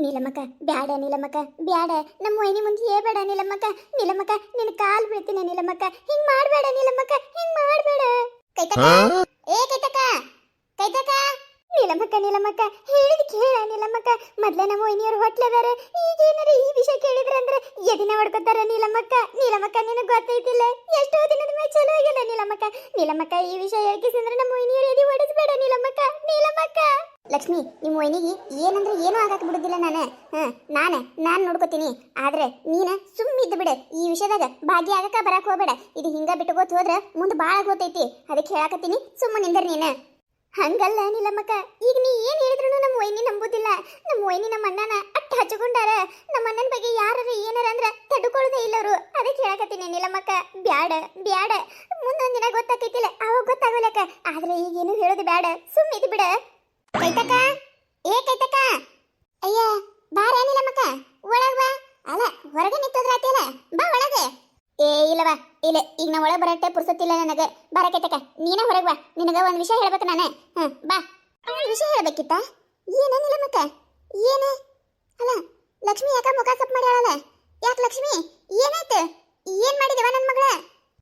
ನೀಲಮ್ಮಕ್ಕ ಬ್ಯಾಡ ನೀಲಮ್ಮಕ್ಕ ಬ್ಯಾಡ ನಮ್ಮ ವೈನಿ ಮುಂದೆ ಹೇಳ್ಬೇಡ ನೀಲಮ್ಮಕ್ಕ ನೀಲಮ್ಮಕ್ಕ ನಿನ್ನ ಕಾಲ್ ಬೀಳ್ತೀನಿ ನೀಲಮ್ಮಕ್ಕ ಹಿಂಗ್ ಮಾಡ್ಬೇಡ ನೀಲಮ್ಮಕ್ಕ ಹಿಂಗ್ ಮಾಡ್ಬೇಡ ಕೈತಕ ಏ ಕೈತಕ ಕೈತಕ ನೀಲಮ್ಮಕ್ಕ ನೀಲಮ್ಮಕ್ಕ ಹೇಳಿದ ಕೇಳ ನೀಲಮ್ಮಕ್ಕ ಮೊದ್ಲೇ ನಮ್ಮ ವೈನಿಯರು ಹೊಟ್ಲದಾರ ಈಗ ಏನಾರ ಈ ವಿಷಯ ಕೇಳಿದ್ರ ಅಂದ್ರೆ ಎದಿನ ಹೊಡ್ಕೊತಾರ ನೀಲಮ್ಮಕ್ಕ ನೀಲಮ್ಮಕ್ಕ ನಿನಗೆ ಗೊತ್ತೈತಿಲ್ಲ ಎಷ್ಟೋ ದಿನದ ಮೇಲೆ ಚಲೋ ಆಗಿಲ್ಲ ನೀಲಮ್ಮಕ್ಕ ನೀಲಮ್ಮಕ್ಕ ಈ ವಿಷಯ ಹೇಳ್ಕಿಸಂದ್ರೆ ನಮ್ಮ ವೈನಿಯರು ಎದಿ ಹೊಡೆಸ್ಬೇಡ ನೀಲಮ್ಮಕ್ಕ ನೀಲಮ್ಮಕ್ಕ ಲಕ್ಷ್ಮಿ ನಿಮ್ಮ ವೈನಿಗೆ ಏನಂದ್ರೆ ಏನೂ ಆಗಕ್ಕೆ ಬಿಡುದಿಲ್ಲ ನಾನು ನೋಡ್ಕೋತೀನಿ ಆದ್ರೆ ನೀನ ಸುಮ್ಮಿದ್ದು ಬಿಡು ಈ ವಿಷಯದಾಗ ಭಾಗ್ಯ ಆಗಕ್ಕ ಬರಕ್ ಹೋಗ್ಬೇಡ ಇದು ಹಿಂಗ ಬಿಟ್ಟುಕೋತ ಹೋದ್ರ ಮುಂದೆ ಭಾಳ ಗೊತ್ತೈತಿ ಅದಕ್ಕೆ ಹೇಳಕತ್ತೀನಿ ಸುಮ್ಮನೆ ನಿಂದ್ರ ನೀನು ಹಂಗಲ್ಲ ನೀಲಮ್ಮಕ್ಕ ಈಗ ನೀ ಏನ್ ಹೇಳಿದ್ರು ನಮ್ಮ ವೈನಿ ನಂಬುದಿಲ್ಲ ನಮ್ಮ ವೈನಿ ನಮ್ಮ ಅಣ್ಣನ ಅಟ್ಟ ಹಚ್ಚಿಕೊಂಡಾರ ನಮ್ಮ ಅಣ್ಣನ ಬಗ್ಗೆ ಯಾರು ಏನಾರ ಅಂದ್ರ ತಡ್ಕೊಳ್ಳೋದೇ ಇಲ್ಲ ಅವರು ಅದಕ್ಕೆ ಹೇಳಕತ್ತೀನಿ ನೀಲಮ್ಮಕ್ಕ ಬ್ಯಾಡ ಬ್ಯಾಡ ಮುಂದೊಂದ್ ದಿನ ಗೊತ್ತಾಕೈತಿಲ್ಲ ಅವಾಗ ಗೊತ್ತಾಗಲಕ್ಕ ಆದ್ರೆ ಈಗೇನು ಹೇಳೋದು ಬ್ಯಾಡ ಸುಮ್ಮಿದ್ ಬಿಡ ಕೈತಕ ಏ ಕೈತಕ ಅಯ್ಯ ಬಾರ ನೀಲಮ್ಮಕ್ಕ ಒಳಗ್ ಬಾ ಅಲ್ಲ ಹೊರಗೆ ನಿಂತೋದ್ರಾತಿಯಲ್ಲ ಬಾ ಒಳಗೆ ಏ ಇಲ್ಲವಾ ಇಲ್ಲ ಈಗ ನಾ ಒಳಗೆ ಬರಟ್ಟೆ ಪುರ್ಸತ್ತಿಲ್ಲ ನನಗೆ ಬಾರ ಕೈತಕ ನೀನೇ ಹೊರಗೆ ಬಾ ನಿನಗ ಒಂದು ವಿಷಯ ಹೇಳ್ಬೇಕು ನಾನು ಬಾ ವಿಷಯ ಹೇಳ್ಬೇಕಿತ್ತ ಏನ ನೀಲಮ್ಮಕ್ಕ ಏನ ಅಲ್ಲ ಲಕ್ಷ್ಮಿ ಯಾಕ ಮುಖ ಸಪ್ ಮಾಡ್ಯಾಳಲ್ಲ ಯಾಕೆ ಲಕ್ಷ್ಮಿ ಏನಾಯ್ತು ಏನ್ ಮಾಡಿದವ ನನ್ನ ಮಗಳ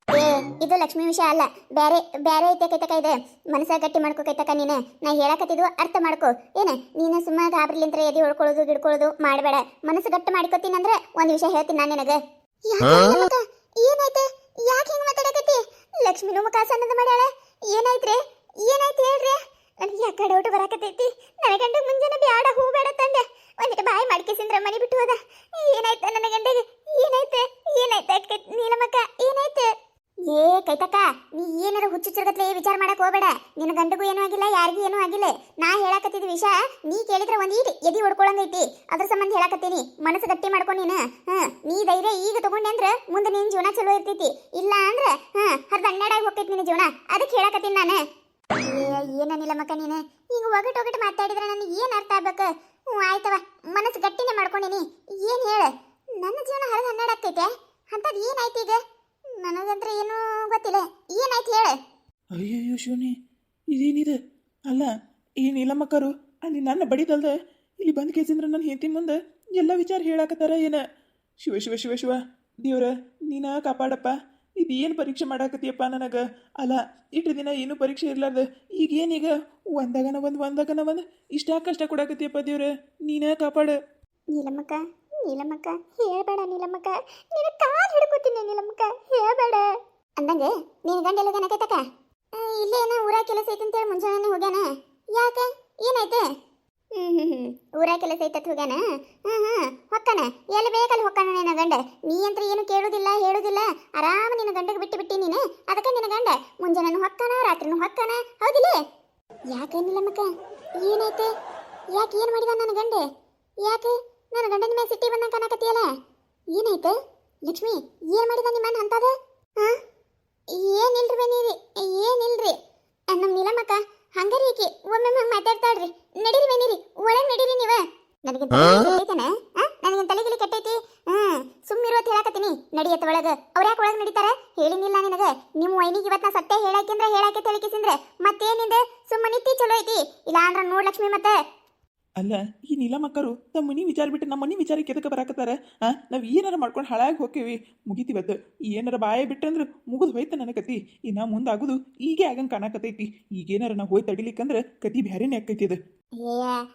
ಏ ಇದು ಲಕ್ಷ್ಮಿ ವಿಷಯ ಅಲ್ಲ ಬೇರೆ ಬೇರೆ ಐತೆ ಕೈತಕ ಇದೆ ಮನಸ್ಸ ಗಟ್ಟಿ ಮಾಡ್ಕೋ ಕೈತಕ ನೀನು ನಾ ಹೇಳಕತ್ತಿದ್ವು ಅರ್ಥ ಮಾಡ್ಕೋ ಏನ ನೀನು ಸುಮ್ಮ ಗಾಬ್ರಿಲಿಂತ್ರ ಎದಿ ಹೊಡ್ಕೊಳ್ಳೋದು ಗಿಡ್ಕೊಳ್ಳೋದು ಮಾಡಬೇಡ ಮನಸ್ಸು ಗಟ್ಟಿ ಮಾಡ್ಕೋತೀನಿ ಅಂದ್ರೆ ಒಂದು ವಿಷಯ ಹೇಳ್ತೀನಿ ನಾನು ನಿನಗೆ ಏನಾಯ್ತು ಯಾಕೆ ಹಿಂಗೆ ಮಾತಾಡಕತ್ತಿ ಲಕ್ಷ್ಮಿನೂ ಮುಖ ಸಣ್ಣದ ಮಾಡ್ಯಾಳ ಏನಾಯ್ತ್ರಿ ಏನಾಯ್ತು ಹೇಳ್ರಿ ನನಗೆ ಯಾಕೆ ಡೌಟ್ ಬರಾಕತ್ತೈತಿ ನನ್ನ ಗಂಡ ಮುಂಜಾನೆ ಬ್ಯಾಡ ಹೂ ಬೇಡ ತಂದೆ ಒಂದಿಟ್ಟು ಬಾಯಿ ಮಾಡ್ಕೇಸಿಂದ್ರ ಮನೆ ಬಿಟ್ಟು ಹೋದ ಏನಾಯ್ತು ನನ್ನ ಗಂಡಗೆ ಏನಾಯ್ತು ಏನಾಯ್ತು ನೀಲಮ್ಮಕ್ಕ ಏನಾಯ್ತು ಏ ಕೈತಕ್ಕ ನೀ ಏನಾರ ಹುಚ್ಚುಚ್ಚರ್ಗತ್ಲೆ ವಿಚಾರ ಮಾಡಕ್ ಹೋಗ್ಬೇಡ ನಿನ್ನ ಗಂಡಗೂ ಏನೂ ಆಗಿಲ್ಲ ಯಾರಿಗೂ ಏನೂ ಆಗಿಲ್ಲ ನಾ ಹೇಳಕತ್ತಿದ ವಿಷಯ ನೀ ಕೇಳಿದ್ರೆ ಒಂದೀಟ್ ಎದಿ ಹೊಡ್ಕೊಳಂಗೈತಿ ಅದ್ರ ಸಂಬಂಧ ಹೇಳಕತ್ತೀನಿ ಮನಸ್ಸು ಗಟ್ಟಿ ಮಾಡ್ಕೊ ನೀನು ನೀ ಧೈರ್ಯ ಈಗ ತಗೊಂಡೆ ಅಂದ್ರೆ ಮುಂದೆ ನಿನ್ ಜೀವನ ಚಲೋ ಇರ್ತೈತಿ ಇಲ್ಲ ಅಂದ್ರೆ ಹರ್ದ ಹನ್ನೆರಡಾಗಿ ಹೋಗ್ತೈತಿ ನಿನ್ನ ಜೀವನ ಅದಕ್ಕೆ ಹೇಳಕತ್ತೀನಿ ನಾನು ಏನಿಲ್ಲ ಮಕ್ಕ ನೀನು ಹಿಂಗ ಒಗಟೊಗಟ್ಟು ಮಾತಾಡಿದ್ರೆ ನನಗೆ ಏನು ಅರ್ಥ ಆಗ್ಬೇಕು ಆಯ್ತವ ಮನಸ್ಸು ಗಟ್ಟಿನೇ ಮಾಡ್ಕೊಂಡಿನಿ ಏನು ಹೇಳು ನನ್ನ ಜೀವನ ಹರಿದ ಹನ್ನೆರಡು ಆಗ್ತೈತೆ ಅಂಥದ್ದು ಏನಾಯ್ತು ಈಗ ನನಗಂದ್ರೆ ಏನೂ ಗೊತ್ತಿಲ್ಲ ಏನಾಯ್ತು ಹೇಳು ಅಯ್ಯಯ್ಯೋ ಶಿವನಿ ಇದೇನಿದೆ ಅಲ್ಲ ಈ ನೀಲಮ್ಮಕ್ಕರು ಅಲ್ಲಿ ನನ್ನ ಬಡಿದಲ್ದ ಇಲ್ಲಿ ಬಂದ ಕೇಸಿಂದ್ರೆ ನನ್ನ ಹೆಂಡತಿ ಮುಂದೆ ಎಲ್ಲ ವಿಚಾರ ಹೇಳಾಕತ್ತಾರ ಏನ ಶಿವ ಶಿವ ಶಿವ ಶಿವ ದೇವ್ರ ನೀನ ಕಾಪಾಡಪ್ಪ ಇದು ಏನು ಪರೀಕ್ಷೆ ಮಾಡಾಕತ್ತೀಯಪ್ಪ ನನಗೆ ಅಲ್ಲ ಇಷ್ಟು ದಿನ ಏನು ಪರೀಕ್ಷೆ ಇರ್ಲಾರ್ದು ಈಗ ಏನೀಗ ಒಂದಾಗನ ಒಂದು ಇಷ್ಟ ಕಷ್ಟ ಕೊಡಾಕತ್ತೀಯಪ್ಪ ದೇವ್ರ ನೀನ ಕಾಪಾಡು ನೀಲಮ್ಮಕ್ಕ ನೀಲಮ್ಮಕ್ಕ ಹೇಳ್ಬೇಡ ನೀಲಮ್ಮಕ್ಕ ನಿನ್ನ ಕಾಲು ಹಿಡ್ಕೋತೀನಿ ನೀಲಮ್ಮಕ್ಕ ಹೇಳ್ಬೇಡ ಅಂದಂಗೆ ನೀನು ಗಂಡ ಎಲ್ಲ ಗನಕೈತಕ್ಕ ಇಲ್ಲೇನ ಊರಾಗ ಕೆಲಸ ಐತೆ ಅಂತೇಳಿ ಮುಂಜಾನೆ ಹೋಗ್ಯಾನ ಯಾಕೆ ಏನಾಯ್ತು ಊರಾಗ ಕೆಲಸ ಐತತ್ ಹೋಗ್ಯಾನ ಹೊಕ್ಕನ ಎಲ್ಲಿ ಬೇಕಲ್ಲಿ ಹೊಕ್ಕನ ನಿನ್ನ ಗಂಡ ನೀ ಅಂತ ಏನು ಕೇಳುದಿಲ್ಲ ಹೇಳುದಿಲ್ಲ ಆರಾಮ ನಿನ್ನ ಗಂಡಗೆ ಬಿಟ್ಟು ನೀನು ಅದಕ್ಕೆ ನಿನ್ನ ಗಂಡ ಮುಂಜಾನೆ ಹೊಕ್ಕನ ರಾತ್ರಿನೂ ಹೊಕ್ಕನ ಹೌದಿಲ್ಲ ಯಾಕೆ ನೀಲಮ್ಮಕ್ಕ ಏನಾಯ್ತು ಯಾಕೆ ಏನು ಮಾಡಿದ ನನ್ನ ಗಂಡ ಯಾಕೆ ನನ್ನ ಗಂಡನ ಮೇಲೆ ಸಿಟ್ಟಿ ಬಂದಂಗೆ ಕಾಣಕತ್ತೀಯಲ್ಲ ಏನಾಯ್ತು ಲಕ್ಷ್ಮಿ ಏನು ಮಾಡಿದ ನಿಮ್ಮನ್ನ ಅಂತದ ಏನಿಲ್ರಿ ಬನ್ನಿರಿ ಏನಿಲ್ರಿ ನಮ್ಮ ನೀಲಮ್ಮಕ್ಕ ಹಂಗಾರಿ ಈಕಿ ಒಮ್ಮೆ ಹಂಗೆ ಮಾತಾಡ್ತಾಳ್ರಿ ನಡೀರಿ ಬನ್ನಿರಿ ಒಳಗೆ ನಡೀರಿ ನೀವ ನನಗೆ ನನಗೆ ತಲೆಗಿಲಿ ಕೆಟ್ಟೈತಿ ಸುಮ್ಮಿರೋತ್ ಹೇಳಕತ್ತೀನಿ ನಡಿಯತ್ತ ಒಳಗೆ ಅವ್ರ ಯಾಕೆ ಒಳಗೆ ನಡೀತಾರ ಹೇಳಿನಿಲ್ಲ ನಿನಗೆ ನಿಮ್ಮ ವೈನಿಗೆ ಇವತ್ತು ನಾ ಸತ್ಯ ಹೇಳಾಕೆ ತಲೆಕಿಸಿಂದ್ರೆ ಮತ್ತೇನಿದೆ ಸುಮ್ಮನಿತ್ತಿ ಚಲೋ ಐತಿ ಇಲ್ಲ ಅಂದ್ರೆ ನೋಡ್ ಲಕ್ಷ್ಮಿ ಮತ್ತೆ ಅಲ್ಲ ಈ ನೀಲಮ್ಮಕ್ಕರು ನಮ್ಮ ಮನೆ ವಿಚಾರ ಬಿಟ್ಟು ನಮ್ಮ ಮನೆ ವಿಚಾರಕ್ಕೆ ಎದಕ್ಕೆ ಬರಾಕತ್ತಾರ ನಾವು ಏನಾರ ಮಾಡ್ಕೊಂಡು ಹಾಳಾಗಿ ಹೋಗ್ತೀವಿ ಮುಗಿತೀವತ್ತು ಏನಾರ ಬಾಯ ಬಿಟ್ಟಂದ್ರೆ ಮುಗಿದು ಹೋಯ್ತು ನನ್ನ ಕತಿ ಇನ್ನು ಮುಂದಾಗೋದು ಈಗೇ ಆಗಂಗೆ ಕಾಣಕತ್ತೈತಿ ಈಗೇನಾರ ನಾವು ಹೋಯ್ತು ತಡಿಲಿಕ್ಕಂದ್ರೆ ಕತಿ ಬ್ಯಾರೇನೆ ಆಕೈತಿ ಅದು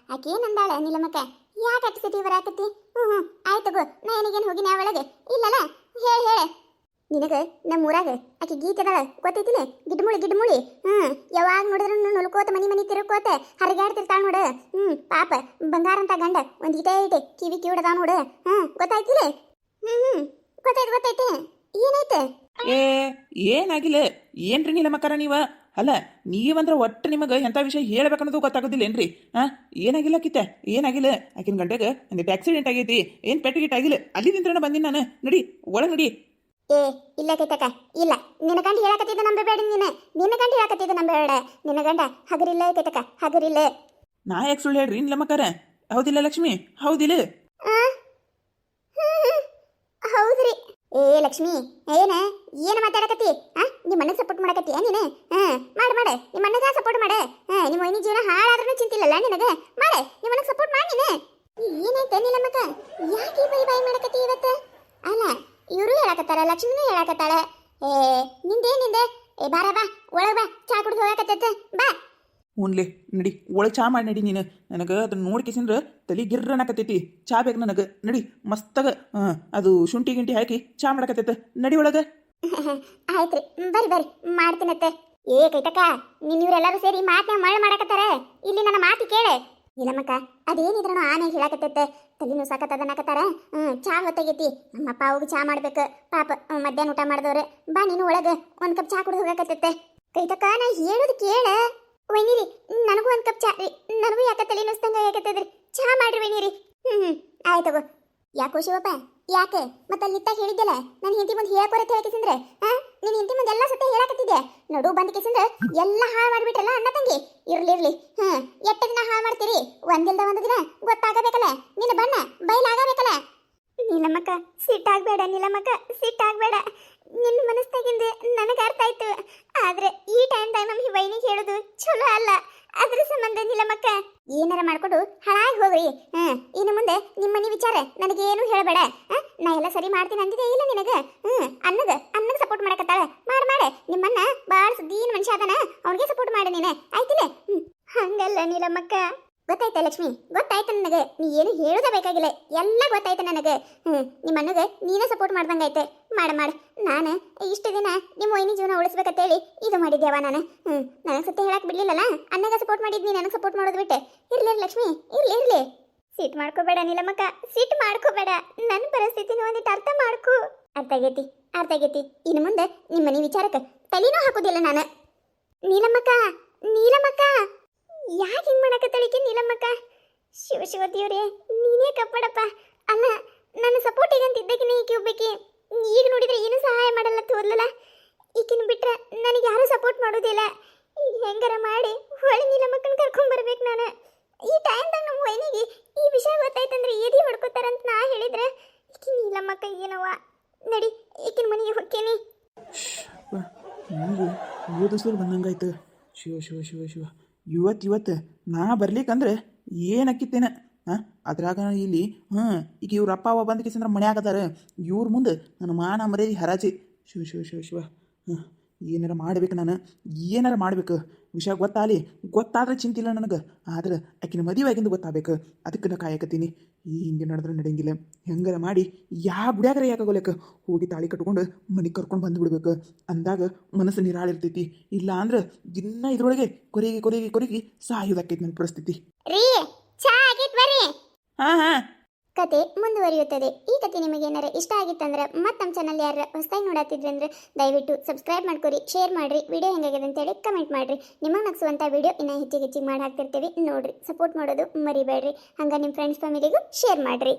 ಆಕೇನಂದಾಳ ನೀಲಮ್ಮಕ್ಕ ಯಾಕೆ ಅಟ್ಟು ಸಿಟಿ ಬರಾಕತ್ತಿ ಆಯ್ತು ಗೋ ನಾ ಏನಿಗೇನು ಹೋಗಿನ ಒಳಗೆ ಇಲ್ಲಲ್ಲ ಹೇಳ ನಿನಗೆ ನಮ್ಮ ಊರಾಗ ಆಕೆ ಗೀತೆ ಅದಾಳ ಗೊತ್ತೈತಿಲ್ಲ ಗಿಡ್ಮುಳಿ ಯಾವಾಗ ನೋಡಿದ್ರು ನುಲ್ಕೋತ ಮನಿ ತಿರುಕೋತ ಹರಿಗಾಡ್ತಿರ್ತಾಳ ನೋಡು ಪಾಪ ಬಂಗಾರ ಅಂತ ಗಂಡ ಒಂದು ಇಟೇ ಕಿವಿ ಕಿವಿಡದ ನೋಡು ಗೊತ್ತಾಯ್ತಿಲ್ಲ ಗೊತ್ತೈತಿ ಏನಾಯ್ತು ಏನಾಗಿಲ್ಲ ಏನ್ರಿ ನೀಲಮ್ಮಕ್ಕರ ನೀವ ಅಲ್ಲ ನೀವಂದ್ರೆ ಒಟ್ಟು ನಿಮಗೆ ಎಂಥ ವಿಷಯ ಹೇಳ್ಬೇಕನ್ನೋದು ಗೊತ್ತಾಗೋದಿಲ್ಲೇನ್ರಿ ಏನಾಗಿಲ್ಲ ಕಿತ್ತ ಏನಾಗಿಲ್ಲ ಆಕಿನ ಗಂಟೆಗೆ ಒಂದು ಆಕ್ಸಿಡೆಂಟ್ ಆಗೈತಿ ಏನು ಪೆಟ್ಟಿಗಿಟ್ ಆಗಿಲ್ಲ ಅಲ್ಲಿ ನಿಂತ್ರಣ ಬಂದಿನಿ ನಾನು ನಡಿ ಒಳಗೆ ನಡಿ ಇಲ್ಲ ಕೈತಕ ಇಲ್ಲ ನಿನ್ನ ಗಂಡ ಹೇಳಕತ್ತಿದ್ದ ನಂಬಬೇಡ ನಿನ್ನ ಗಂಡ ಹೇಳಕತ್ತಿದ್ದ ನಂಬಬೇಡ ನಿನ್ನ ಗಂಡ ಹಗರಿಲ್ಲ ಕೈತಕ ಹಗರಿಲ್ಲ ನಾ ಯಾಕೆ ಸುಳ್ಳು ಹೇಳ್ರಿ ನೀಲಮ್ಮಕ್ಕರ ಹೌದಿಲ್ಲ ಲಕ್ಷ್ಮಿ ಹೌದಿಲ್ಲ ಹೌದ್ರಿ ಲಕ್ಷ್ಮಿ ಏನು ಮಾತಾಡಕತ್ತಿ ನಿಮ್ಮ ಅಣ್ಣಗೆ ಸಪೋರ್ಟ್ ಮಾಡಕತ್ತೀಯ ನೀನು ಮಾಡ ನಿಮ್ಮ ಅಣ್ಣಗ ಸಪೋರ್ಟ್ ಮಾಡ ನಿಮ್ಮ ವೈನಿ ಜೀವನ ಹಾಳಾದ್ರೂ ಚಿಂತಿಲ್ಲಲ್ಲ ನಿನಗೆ ಮಾಡ ನಿಮ್ಮ ಅಣ್ಣಗೆ ಸಪೋರ್ಟ್ ಮಾಡಿ ನೀನು ಏನಾಯ್ತು ನೀಲಮ್ಮಕ್ಕ ಯಾಕೆ ಈ ಬೈ ಮಾಡಕತ್ತಿ ಇವತ್ತು ಅಲ್ಲ ಇವರು ಹೇಳಕತ್ತಾರ ಲಕ್ಷ್ಮಿನೂ ಹೇಳಕತ್ತಾಳ ಏ ನಿಂದೆ ಏ ಬಾರ ಬಾ ಒಳಗ ಬಾ ಚಾ ಕುಡ್ದು ಹೋಗಕತ್ತೈತೆ ಬಾ ಹ್ಞೂನ್ಲೆ ನಡಿ ಒಳಗೆ ಚಾ ಮಾಡಿ ನಡಿ ನೀನು ನನಗೆ ಅದನ್ನ ನೋಡ್ಕೇಸಿಂದ್ರೆ ತಲೆ ಗಿರ್ರನಾಕತ್ತೈತಿ ಚಾ ಬೇಕು ನನಗೆ ನಡಿ ಮಸ್ತಾಗ ಅದು ಶುಂಠಿ ಗಿಂಟಿ ಹಾಕಿ ಚಾ ಮಾಡಕತ್ತೈತೆ ನಡಿ ಒಳಗೆ ಆಯ್ತ್ರಿ ಬರ್ರಿ ಮಾಡ್ತೀನತ್ತೆ ಏ ಕೈತಕ್ಕ ಇವ್ರೆಲ್ಲರೂ ಸೇರಿ ಮಾತನ್ನ ಮಳೆ ಮಾಡಕತ್ತಾರ ಇಲ್ಲಿ ನನ್ನ ಮಾತು ಕೇಳೆ ನೀಲಮ್ಮಕ್ಕ ಅದೇನಿದ್ರೂ ಆನೆ ಹೇಳಕತ್ತೈತೆ ತಲೆನೂ ಸಾಕತ್ತದನ್ನಕತ್ತಾರ ಚಾ ಹೊತ್ತಾಗೈತಿ ನಮ್ಮಪ್ಪ ಅವಾಗ ಚಾ ಮಾಡ್ಬೇಕು ಪಾಪ ಮಧ್ಯಾಹ್ನ ಊಟ ಮಾಡಿದವ್ರೆ ಬಾ ನೀನು ಒಳಗೆ ಒಂದು ಕಪ್ ಚಾ ಕುಡಿದು ಹೋಗಕತ್ತೈತೆ ಕೈತಕ್ಕ ನಾ ಹೇಳೋದು ಕೇಳ ವೈನಿರಿ ನನಗೂ ಒಂದು ಕಪ್ ಚಾ ರೀ ನನಗೂ ಯಾಕೆ ತಲೆ ನುಸ್ತಂಗ ಆಗತ್ತದ್ರಿ ಚಾ ಮಾಡ್ರಿ ವೈನಿರಿ ಆಯ್ತಗೋ ಯಾಕೋ ಶಿವಪ್ಪ ಯಾಕೆ ಮತ್ತೆ ಅಲ್ಲಿತ್ತ ಹೇಳಿದ್ದೆಲ್ಲ ನನ್ನ ಹೆಂಡತಿ ಮುಂದೆ ಹೇಳಕೋರತ್ತೆ ಹೇಳಕಿಸಿಂದ್ರೆ ನಿನ್ನ ಹೆಂಡತಿ ಮುಂದೆ ಎಲ್ಲ ಸತ್ಯ ಹೇಳಕತ್ತಿದ್ದೆ ನೋಡು ಬಂದ ಕಿಸಿಂದ್ರೆ ಎಲ್ಲ ಹಾಳು ಮಾಡಿಬಿಟ್ರಲ್ಲ ಅಣ್ಣ ತಂಗಿ ಇರ್ಲಿ ಎಷ್ಟು ದಿನ ಹಾಳು ಮಾಡ್ತೀರಿ ಒಂದಿಲ್ದ ಒಂದು ದಿನ ಗೊತ್ತಾಗಬೇಕಲ್ಲ ನಿನ್ನ ಬಣ್ಣ ಬಯಲಾಗಬೇಕಲ್ಲ ನೀಲಮ್ಮಕ್ಕ ಸಿಟ್ಟಾಗಬೇಡ ನೀಲಮ್ಮಕ್ಕ ಸಿಟ್ಟಾಗಬೇಡ ನಿನ್ನ ಮನಸ್ಸಾಗಿಂದ ನನಗೆ ಅರ್ಥ ಆಯ್ತು ಆದ್ರೆ ಈ ಟೈಮ್ದಾಗ ನಮ್ಮ ವೈನಿಗೆ ಹೇಳೋದು ಚಲೋ ಅಲ್ಲ ಅದ್ರ ಸಂಬಂಧ ನೀಲಮ್ಮಕ್ಕ ಏನಾರ ಮಾಡ್ಕೊಂಡು ಹಾಳಾಗಿ ಹೋಗ್ರಿ ಇನ್ನು ಮುಂದೆ ನಿಮ್ಮನಿ ವಿಚಾರ ನನಗೇನು ಹೇಳಬೇಡ ನಾ ಎಲ್ಲ ಸರಿ ಮಾಡ್ತೀನಿ ಅಂದಿದೆ ಇಲ್ಲ ನಿನಗೆ ಅನ್ನಗ ಸಪೋರ್ಟ್ ಮಾಡಕತ್ತಾಳ ಮಾಡೆ ನಿಮ್ಮನ್ನ ಭಾಳ ಸುದ್ದೀನ ಮನುಷ್ಯ ಅದನ ಅವ್ನಿಗೆ ಸಪೋರ್ಟ್ ಮಾಡು ನೀನೆ ಆಯ್ತಿಲ್ಲ ಹಂಗಲ್ಲ ನೀಲಮ್ಮಕ್ಕ ಗೊತ್ತಾಯ್ತಾ ಲಕ್ಷ್ಮಿ ಗೊತ್ತಾಯ್ತು ನನಗೆ ನೀ ಏನು ಹೇಳೋದೇ ಬೇಕಾಗಿಲ್ಲ ಎಲ್ಲ ಗೊತ್ತಾಯ್ತು ನನಗೆ ನಿಮ್ಮ ಅಣ್ಣಗೆ ನೀನೇ ಸಪೋರ್ಟ್ ಮಾಡ್ದಂಗೈತೆ ಮಾಡ ನಾನು ಇಷ್ಟು ದಿನ ನಿಮ್ಮ ವೈನಿ ಜೀವನ ಉಳಿಸ್ಬೇಕಂತೇಳಿ ಇದು ಮಾಡಿದ್ದೇವ ನಾನು ನನಗೆ ಸತ್ಯ ಹೇಳಕ್ ಬಿಡ್ಲಿಲ್ಲಲ್ಲ ಅನ್ನಗ ಸಪೋರ್ಟ್ ಮಾಡಿದ್ನಿ ನನಗೆ ಸಪೋರ್ಟ್ ಮಾಡೋದು ಬಿಟ್ಟೆ ಇರ್ಲಿ ಲಕ್ಷ್ಮಿ ಇರ್ಲಿ ಸಿಟ್ ಮಾಡ್ಕೋಬೇಡ ನೀಲಮ್ಮಕ್ಕ ಸಿಟ್ ಮಾಡ್ಕೋಬೇಡ ನನ್ನ ಪರಿಸ್ಥಿತಿನ ಒಂದಿಟ್ಟು ಅರ್ಥ ಮಾಡ್ಕೋ ಅರ್ಥ ಆಗೈತಿ ಇನ್ನು ಮುಂದೆ ನಿಮ್ಮ ಮನೆ ವಿಚಾರಕ್ಕೆ ತಲೆನೂ ಹಾಕೋದಿಲ್ಲ ನಾನು ನೀಲಮ್ಮಕ್ಕ ಯಾಕೆ ಹಿಂಗೆ ಮಾಡಕತ್ತಳಿಕೆ ನೀಲಮ್ಮಕ್ಕ ಶಿವ ದೇವ್ರೆ ನೀನೇ ಕಪ್ಪಡಪ್ಪ ಅಲ್ಲ ನನ್ನ ಸಪೋರ್ಟಿಗೆ ಅಂತ ಇದ್ದಕ್ಕಿನ ಈಕೆ ಒಬ್ಬಾಕಿ ಈಗ ನೋಡಿದ್ರೆ ಏನೂ ಸಹಾಯ ಮಾಡಲ್ಲ ತೋರ್ಲಲ್ಲ ಈಕಿನ ಬಿಟ್ರೆ ನನಗೆ ಯಾರೂ ಸಪೋರ್ಟ್ ಮಾಡೋದಿಲ್ಲ ಹೆಂಗಾರ ಮಾಡಿ ಹೊಳೆ ನೀಲಮ್ಮಕ್ಕನ ಕರ್ಕೊಂಡ್ಬರ್ಬೇಕು ನಾನು ಈ ಟೈಮ್ದಾಗ ನಮ್ಮ ವೈನಿಗೆ ಈ ವಿಷಯ ಗೊತ್ತಾಯ್ತಂದ್ರೆ ಎದಿ ಹೊಡ್ಕೋತಾರಂತ ನಾ ಹೇಳಿದ್ರೆ ಈಕಿ ನೀಲಮ್ಮಕ್ಕ ಏನವ್ವ ನಡಿ ಈಕಿನ ಮನೆಗೆ ಹೊಕ್ಕೇನಿ ನನಗೂ ಓದಿಸ್ಲು ಬಂದಂಗಾಯ್ತು ಶಿವ ಇವತ್ತು ನಾ ಬರ್ಲಿಕ್ಕಂದ್ರೆ ಏನಕ್ಕಿತ್ತೇನೆ ಅದ್ರಾಗ ಇಲ್ಲಿ ಈಗ ಇವ್ರ ಅಪ್ಪ ಅವ ಬಂದ ಕೇಸಂದ್ರೆ ಮನ್ಯಾಗದಾರ ಇವ್ರ ಮುಂದೆ ನನ್ನ ಮಾನ ಮರ್ಯಾದೆ ಹರಾಜಿ ಶಿವ ಏನಾರ ಮಾಡ್ಬೇಕು ನಾನು ಏನಾರ ಮಾಡ್ಬೇಕು ವಿಷಯ ಗೊತ್ತಾದ್ರೆ ಚಿಂತಿಲ್ಲ ನನಗೆ ಆದ್ರೆ ಆಕಿನ ಮದುವೆ ಆಗಿಂದ ಗೊತ್ತಾಗಬೇಕು ಅದಕ್ಕೆ ನಾ ಕಾಯಕತ್ತೀನಿ ಈ ಹಿಂಗೆ ನಡೆದ್ರೆ ನಡೆಯಂಗಿಲ್ಲ ಹೆಂಗಾರ ಮಾಡಿ ಯಾವ ಗುಡ್ಯಾಗರ ಯಾಕಾಗೋಲಕ್ಕ ಹೋಗಿ ತಾಳಿ ಕಟ್ಕೊಂಡು ಮನೆಗೆ ಕರ್ಕೊಂಡು ಬಂದುಬಿಡ್ಬೇಕು ಅಂದಾಗ ಮನಸ್ಸು ನಿರಾಳಿರ್ತೈತಿ ಇಲ್ಲ ಅಂದ್ರೆ ದಿನ ಇದ್ರೊಳಗೆ ಕೊರಗಿ ಸಾಯೋದಾಕೈತಿ ನನ್ನ ಪರಿಸ್ಥಿತಿ ಹಾಂ ಕತೆ ಮುಂದುವರಿಯುತ್ತದೆ ಈ ಕತೆ ನಿಮಗೆ ಏನಾರ ಇಷ್ಟ ಆಗಿತ್ತಂದ್ರೆ ಮತ್ತೆ ನಮ್ಮ ಚಾನಲ್ ಯಾರು ಹೊಸದಾಗಿ ನೋಡತ್ತಿದ್ರಿ ಅಂದ್ರೆ ದಯವಿಟ್ಟು ಸಬ್ಸ್ಕ್ರೈಬ್ ಮಾಡ್ಕೊರಿ ಶೇರ್ ಮಾಡಿರಿ ವಿಡಿಯೋ ಹೆಂಗಾಗಿದೆ ಅಂತೇಳಿ ಕಮೆಂಟ್ ಮಾಡಿರಿ ನಿಮಗೆ ನಗಿಸುವಂಥ ವಿಡಿಯೋ ಇನ್ನೂ ಹೆಚ್ಚಿಗೆ ಮಾಡಿ ಹಾಕ್ತಿರ್ತೀವಿ ನೋಡಿರಿ ಸಪೋರ್ಟ್ ಮಾಡೋದು ಮರಿಬೇಡ್ರಿ ಹಂಗೆ ನಿಮ್ಮ ಫ್ರೆಂಡ್ಸ್ ಫ್ಯಾಮಿಲಿಗೂ ಶೇರ್ ಮಾಡಿರಿ